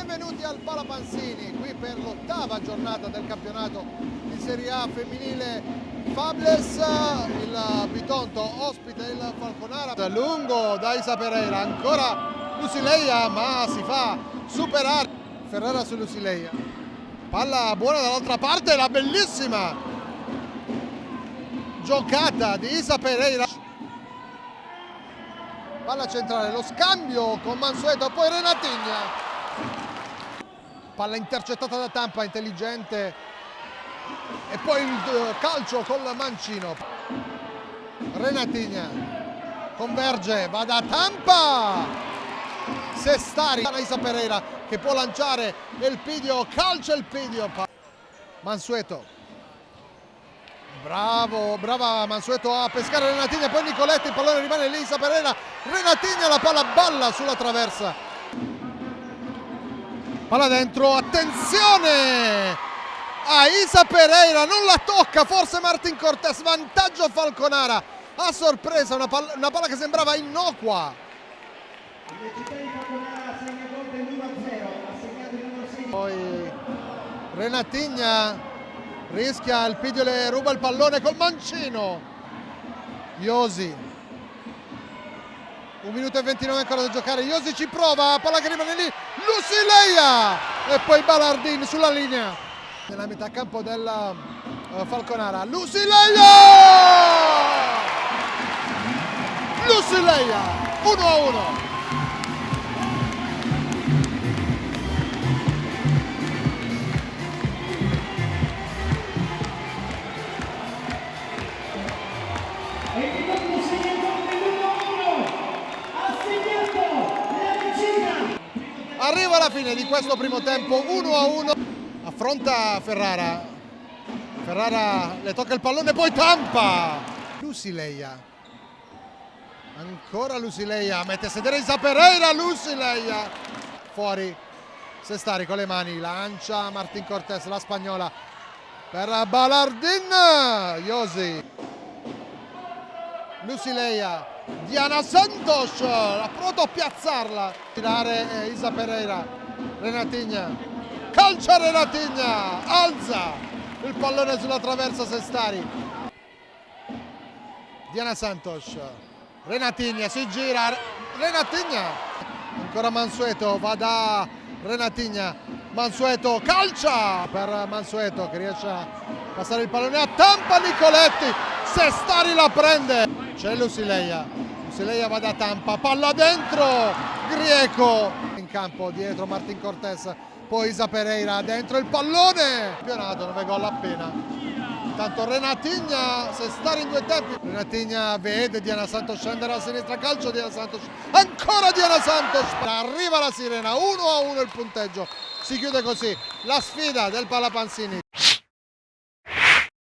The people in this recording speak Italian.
Benvenuti al Palapanzini, qui per l'ottava giornata del campionato di Serie A femminile Fables. Il Bitonto ospita il Falconara. Lungo da Isa Pereira, ancora Lucileia, ma si fa superare Ferrara su Lucileia. Palla buona dall'altra parte, la bellissima giocata di Isa Pereira. Palla centrale, lo scambio con Mansueto, poi Renatigna. Palla intercettata da Tampa, intelligente. E poi il calcio con la mancino. Renatigna converge, va da Tampa. Sestari, Isa Pereira che può lanciare il pidio, calcia il pidio. Mansueto. Brava Mansueto a pescare Renatigna, poi Nicoletti, il pallone rimane lì, Isa Pereira, Renatigna, la palla balla sulla traversa. Palla dentro, attenzione a Isa Pereira, non la tocca, forse Martin Cortés, vantaggio Falconara, a sorpresa, una palla che sembrava innocua. Poi Renatigna rischia, il pidio le ruba il pallone col mancino. Iosi, 1 minuto e 29 ancora da giocare, Iosi ci prova, palla che rimane lì, Lucileia e poi Balardin sulla linea nella metà campo del Falconara. Lucileia 1-1. Arriva alla fine di questo primo tempo, 1-1. Affronta Ferrara. Ferrara le tocca il pallone, poi Tampa. Lucileia. Ancora Lucileia, mette a sedere Isa Pereira, Lucileia. Fuori Sestari con le mani, lancia Martin Cortés, la spagnola per Balardin. Iosi. Lucileia. Diana Santos ha provato a piazzarla, tirare Isa Pereira. Renatigna, calcia Renatigna, alza il pallone sulla traversa Sestari. Diana Santos, Renatigna si gira, Renatigna, ancora Mansueto, va da Renatigna, Mansueto calcia per Mansueto che riesce a passare il pallone a Tampa. Nicoletti, Sestari la prende. C'è Lucileia, Lucileia va da Tampa, palla dentro, Grieco in campo dietro Martin Cortés, poi Isa Pereira dentro il pallone, campionato 9 gol appena. Intanto Renatigna, Sestari in 2 tempi, Renatigna vede Diana Santos scendere a sinistra, calcio Diana Santos, ancora Diana Santos, arriva la sirena, 1-1 il punteggio, si chiude così la sfida del Palapanzini.